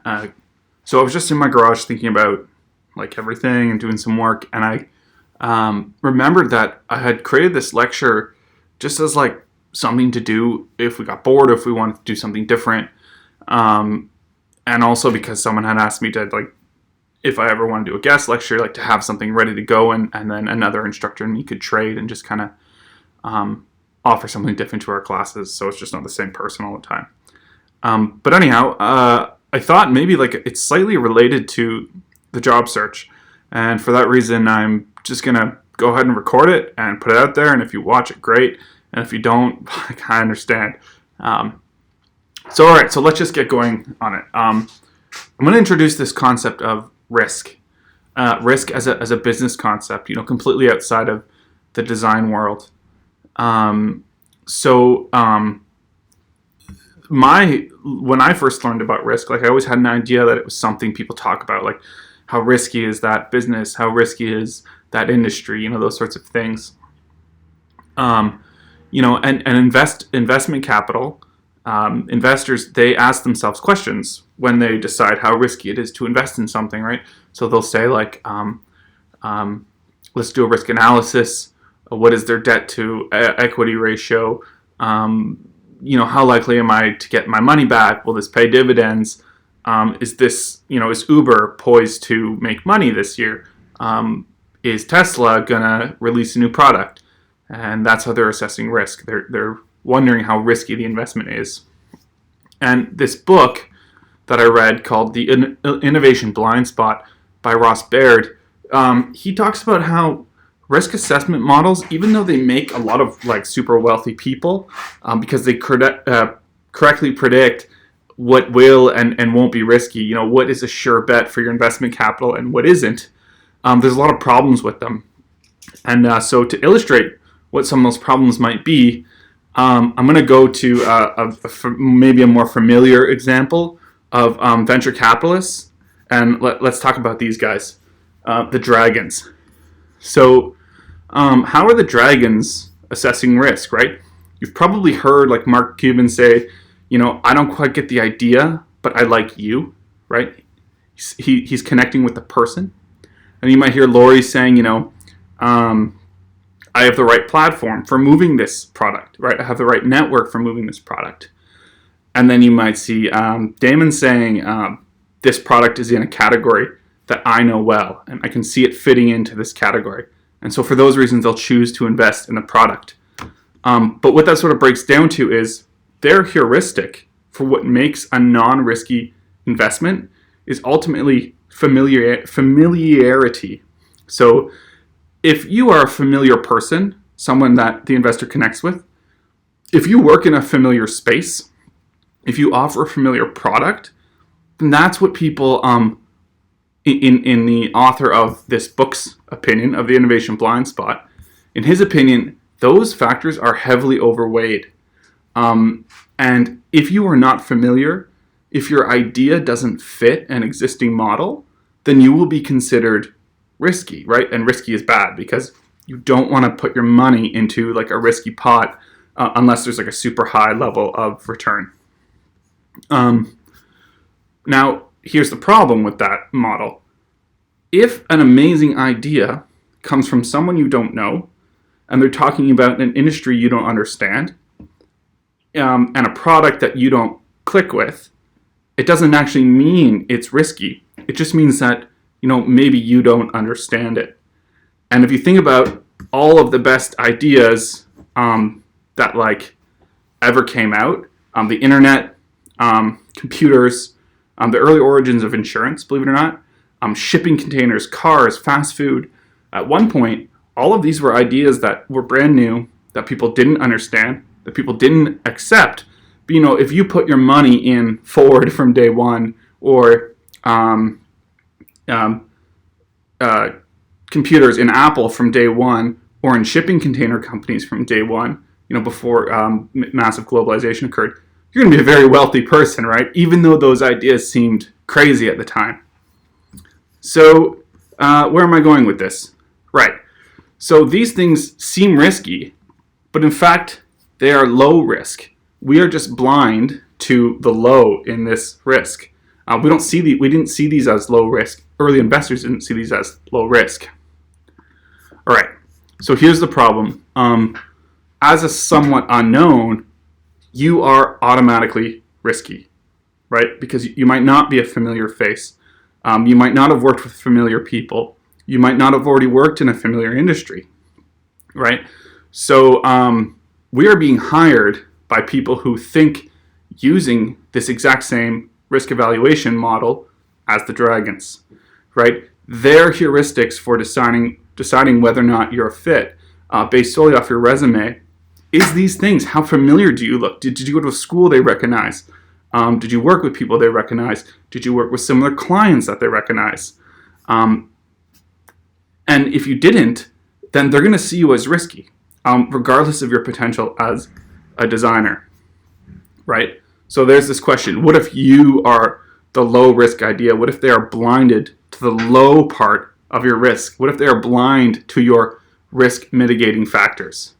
So I was just in my garage thinking about like everything and doing some work, and I remembered that I had created this lecture just as like something to do if we got bored, if we wanted to do something different, and also because someone had asked me to like if I ever want to do a guest lecture, like to have something ready to go, and then another instructor and me could trade and just kind of offer something different to our classes, so it's just not the same person all the time. But anyhow, I thought maybe like it's slightly related to the job search, and for that reason, I'm just gonna go ahead and record it and put it out there. And if you watch it, great, and if you don't, I understand. So all right, so let's just get going on it. I'm going to introduce this concept of risk, risk as a business concept, completely outside of the design world. When I first learned about risk, like I always had an idea that it was something people talk about, like how risky is that business, how risky is that industry, those sorts of things. And investment capital, investors, they ask themselves questions when they decide how risky it is to invest in something, right? So they'll say like, let's do a risk analysis. What is their debt to equity ratio? How likely am I to get my money back? Will this pay dividends? Is Uber poised to make money this year? Is Tesla gonna release a new product? And that's how they're assessing risk. They're wondering how risky the investment is. And this book that I read called The Innovation Blind Spot by Ross Baird, he talks about how risk assessment models, even though they make a lot of like super wealthy people, because they correctly predict what will and won't be risky, what is a sure bet for your investment capital and what isn't, there's a lot of problems with them. And so to illustrate what some of those problems might be, I'm going to go to maybe a more familiar example of venture capitalists, and let's talk about these guys, the dragons. So how are the dragons assessing risk, right? You've probably heard like Mark Cuban say, I don't quite get the idea, but I like you, right? He's connecting with the person. And you might hear Lori saying, I have the right platform for moving this product, right? I have the right network for moving this product. And then you might see Damon saying, this product is in a category that I know well, and I can see it fitting into this category. And so for those reasons, they'll choose to invest in the product. But what that sort of breaks down to is their heuristic for what makes a non-risky investment is ultimately familiarity. So if you are a familiar person, someone that the investor connects with, if you work in a familiar space, if you offer a familiar product, then that's what people, in the author of this book's opinion of The Innovation Blind Spot, in his opinion, those factors are heavily overweighed. And if you are not familiar, if your idea doesn't fit an existing model, then you will be considered risky, right? And risky is bad because you don't want to put your money into like a risky pot unless there's like a super high level of return. Now, here's the problem with that model. If an amazing idea comes from someone you don't know, and they're talking about an industry you don't understand, and a product that you don't click with, it doesn't actually mean it's risky. It just means that, maybe you don't understand it. And if you think about all of the best ideas that like ever came out, the internet, computers, the early origins of insurance, believe it or not, shipping containers, cars, fast food. At one point, all of these were ideas that were brand new, that people didn't understand, that people didn't accept. But, if you put your money in Ford from day one, or computers in Apple from day one, or in shipping container companies from day one, before massive globalization occurred, you're going to be a very wealthy person, right? Even though those ideas seemed crazy at the time. So where am I going with this? Right. So these things seem risky, but in fact, they are low risk. We are just blind to the low in this risk. We didn't see these as low risk. Early investors didn't see these as low risk. All right. So here's the problem. As a somewhat unknown, you are automatically risky, right? Because you might not be a familiar face. You might not have worked with familiar people. You might not have already worked in a familiar industry, right? So we are being hired by people who think using this exact same risk evaluation model as the dragons, right? Their heuristics for deciding whether or not you're a fit based solely off your resume is these things. How familiar do you look? Did you go to a school they recognize? Did you work with people they recognize? Did you work with similar clients that they recognize? And if you didn't, then they're going to see you as risky, regardless of your potential as a designer, right? So there's this question. What if you are the low risk idea? What if they are blinded to the low part of your risk? What if they are blind to your risk mitigating factors?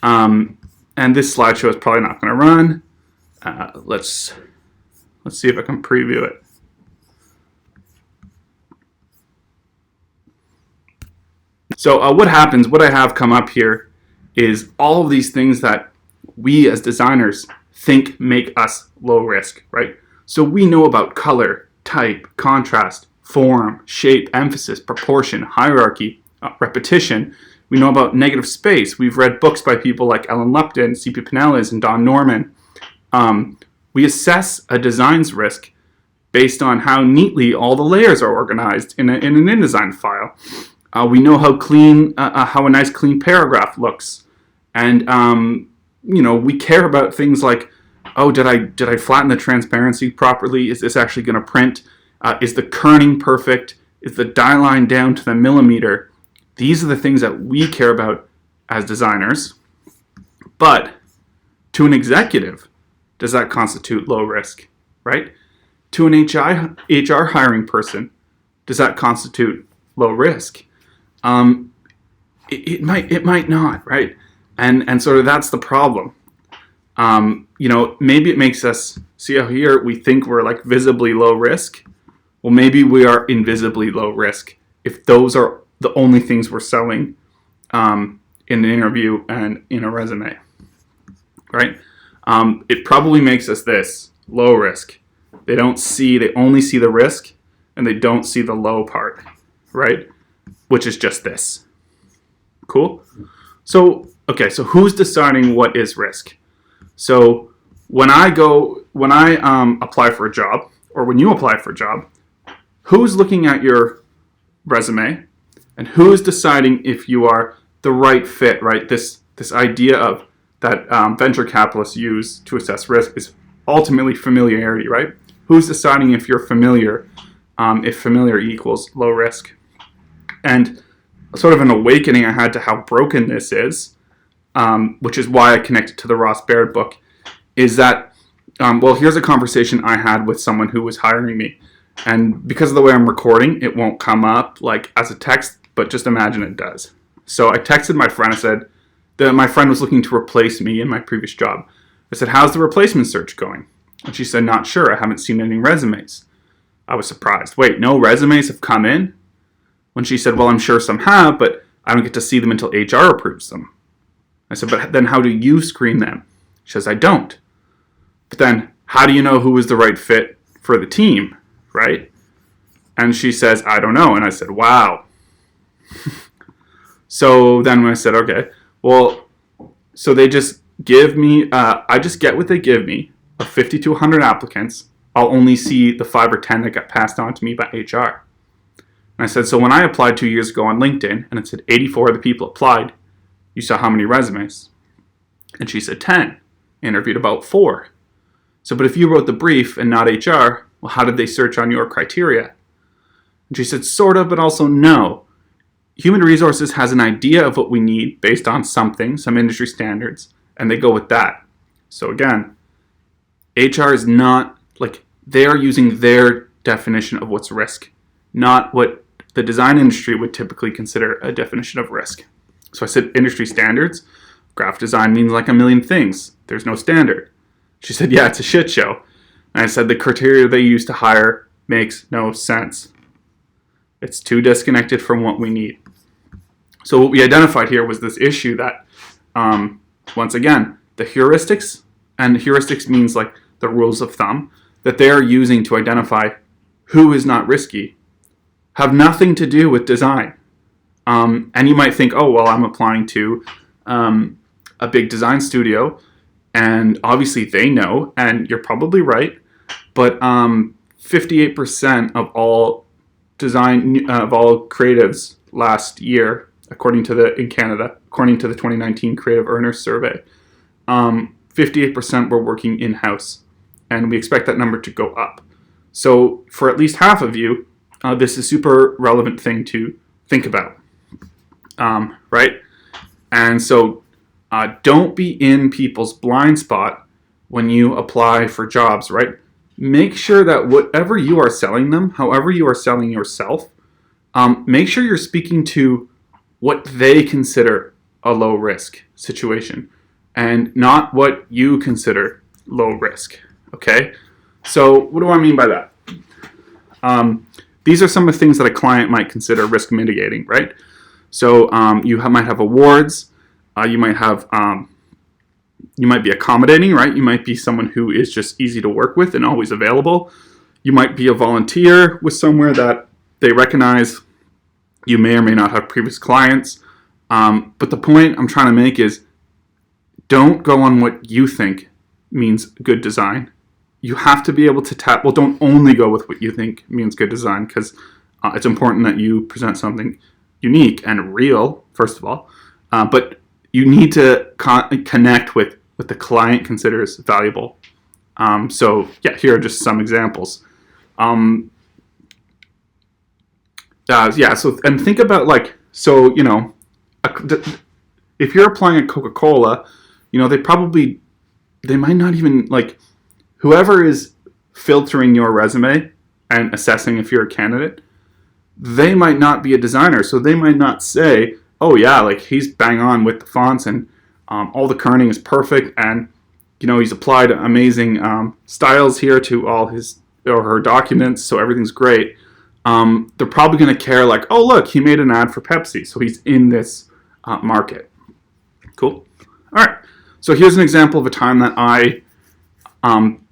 And this slideshow is probably not going to run. Let's see if I can preview it. So what happens, what I have come up here is all of these things that we as designers think make us low risk, right? So we know about color, type, contrast, form, shape, emphasis, proportion, hierarchy, repetition. We know about negative space. We've read books by people like Ellen Lupton, C.P. Pinellas, and Don Norman. We assess a design's risk based on how neatly all the layers are organized in an InDesign file. We know how clean, how a nice clean paragraph looks, and we care about things like, oh, did I flatten the transparency properly? Is this actually going to print? Is the kerning perfect? Is the die line down to the millimeter? These are the things that we care about as designers. But to an executive, does that constitute low risk, right? To an HR hiring person, does that constitute low risk? It might not, right? And sort of that's the problem. Maybe it makes us see how here we think we're like visibly low risk. Well, maybe we are invisibly low risk if those are the only things we're selling in an interview and in a resume, right? It probably makes us this low risk. They only see the risk and they don't see the low part, right? Which is just this. Cool? So who's deciding what is risk? So when I apply for a job, or when you apply for a job, who's looking at your resume and who's deciding if you are the right fit, right? This idea of that venture capitalists use to assess risk is ultimately familiarity, right? Who's deciding if you're familiar, if familiar equals low risk? And sort of an awakening I had to how broken this is, which is why I connected to the Ross Baird book, is that, here's a conversation I had with someone who was hiring me. And because of the way I'm recording, it won't come up like as a text, but just imagine it does. So I texted my friend. I said that my friend was looking to replace me in my previous job. I said, how's the replacement search going? And she said, not sure. I haven't seen any resumes. I was surprised. Wait, no resumes have come in? When she said, well, I'm sure some have, but I don't get to see them until HR approves them. I said, but then how do you screen them? She says, I don't. But then how do you know who was the right fit for the team, right? And she says, I don't know. And I said, wow. So then I said, okay, well, so they just give me, I just get what they give me, of 50 to 100 applicants. I'll only see the 5 or 10 that got passed on to me by HR. And I said, so when I applied 2 years ago on LinkedIn, and it said 84 of the people applied, you saw how many resumes? And she said 10. Interviewed about 4. So, but if you wrote the brief and not HR, well, how did they search on your criteria? And she said, sort of, but also no. Human resources has an idea of what we need based on something, some industry standards, and they go with that. So again, HR is not, like, they are using their definition of what's risk, not what the design industry would typically consider a definition of risk. So I said industry standards. Graphic design means like a million things. There's no standard. She said, yeah, it's a shit show. And I said the criteria they use to hire makes no sense. It's too disconnected from what we need. So what we identified here was this issue that, once again, the heuristics, and heuristics means like the rules of thumb, that they are using to identify who is not risky, have nothing to do with design. And you might think, oh, well, I'm applying to a big design studio, and obviously they know, and you're probably right, but 58% of all creatives last year, according to the 2019 Creative Earners Survey, 58% were working in-house, and we expect that number to go up. So for at least half of you, this is a super relevant thing to think about, right? And so don't be in people's blind spot when you apply for jobs, right? Make sure that whatever you are selling them, however you are selling yourself, make sure you're speaking to what they consider a low risk situation and not what you consider low risk, okay? So what do I mean by that? These are some of the things that a client might consider risk mitigating, right? So you might have awards, you might be accommodating, right? You might be someone who is just easy to work with and always available. You might be a volunteer with somewhere that they recognize you may or may not have previous clients. But the point I'm trying to make is don't go on what you think means good design. You have to be able to don't only go with what you think means good design, because it's important that you present something unique and real, first of all. But you need to connect with what the client considers valuable. So yeah, here are just some examples. So and think about if you're applying at Coca-Cola, they might not even whoever is filtering your resume and assessing if you're a candidate, they might not be a designer, so they might not say, oh yeah, he's bang on with the fonts and all the kerning is perfect, and he's applied amazing styles here to all his or her documents, so everything's great. They're probably going to care oh look, he made an ad for Pepsi, so he's in this market. Cool. All right. So here's an example of a time that I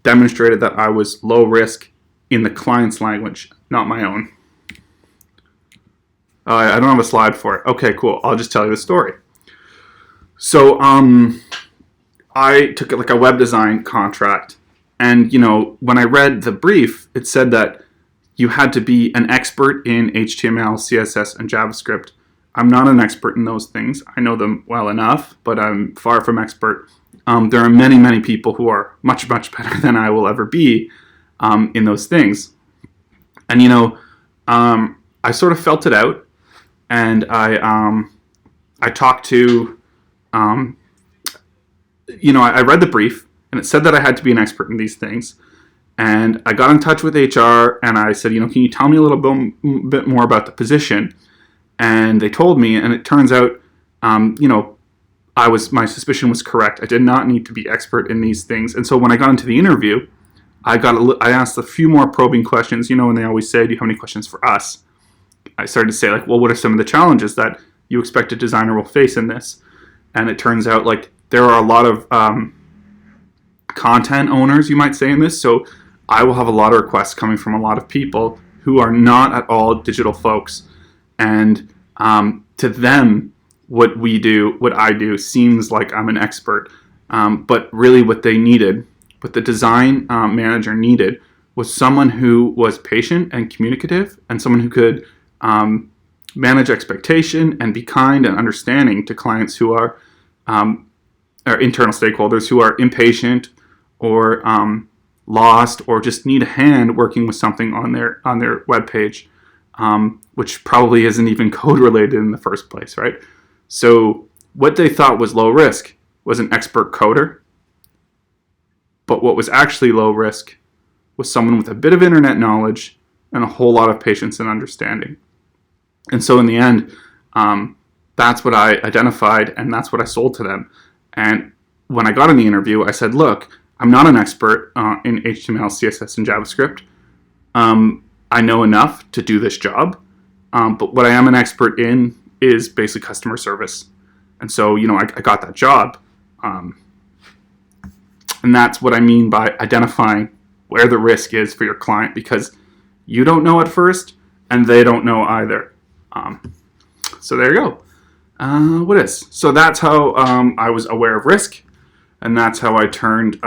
demonstrated that I was low risk in the client's language, not my own. I don't have a slide for it. Okay, cool. I'll just tell you the story. So I took a web design contract, and when I read the brief, it said that you had to be an expert in HTML, CSS, and JavaScript. I'm not an expert in those things. I know them well enough, but I'm far from expert. There are many, many people who are much, much better than I will ever be in those things. And I sort of felt it out, and I talked to, I read the brief, and it said that I had to be an expert in these things. And I got in touch with HR, and I said, can you tell me a little bit more about the position? And they told me, and it turns out, my suspicion was correct. I did not need to be expert in these things. And so when I got into the interview, I asked a few more probing questions, and they always say, do you have any questions for us? I started to say, well, what are some of the challenges that you expect a designer will face in this? And it turns out, there are a lot of content owners, you might say, in this. So I will have a lot of requests coming from a lot of people who are not at all digital folks. And to them, what I do seems like I'm an expert. But really what the design manager needed was someone who was patient and communicative, and someone who could manage expectation and be kind and understanding to clients who are internal stakeholders who are impatient or lost or just need a hand working with something on their webpage, which probably isn't even code related in the first place, right? So what they thought was low risk was an expert coder, but what was actually low risk was someone with a bit of internet knowledge and a whole lot of patience and understanding. And so in the end, that's what I identified, and that's what I sold to them. And when I got in the interview, I said, look, I'm not an expert in HTML, CSS, and JavaScript. I know enough to do this job, but what I am an expert in is basically customer service. And so, I got that job. And that's what I mean by identifying where the risk is for your client, because you don't know at first, and they don't know either. So there you go. What is? So that's how I was aware of risk, and that's how I turned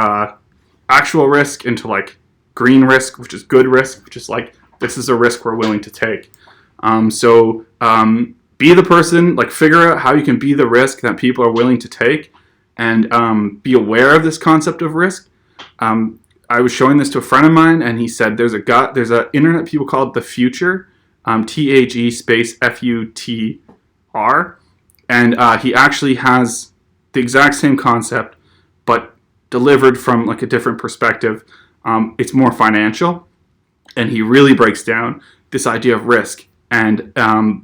actual risk into like green risk, which is good risk, which is like, this is a risk we're willing to take. So be the person, like figure out how you can be the risk that people are willing to take, and be aware of this concept of risk. I was showing this to a friend of mine, and he said there's a internet people called The Future, THE space FUTR, and he actually has the exact same concept, but delivered from like a different perspective. It's more financial, and he really breaks down this idea of risk. And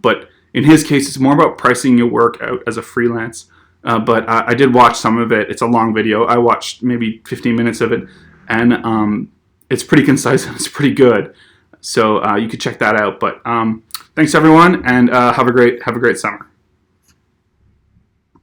but in his case, it's more about pricing your work out as a freelance. But I did watch some of it. It's a long video. I watched maybe 15 minutes of it, and it's pretty concise and it's pretty good. So you could check that out. But thanks everyone, and have a great summer.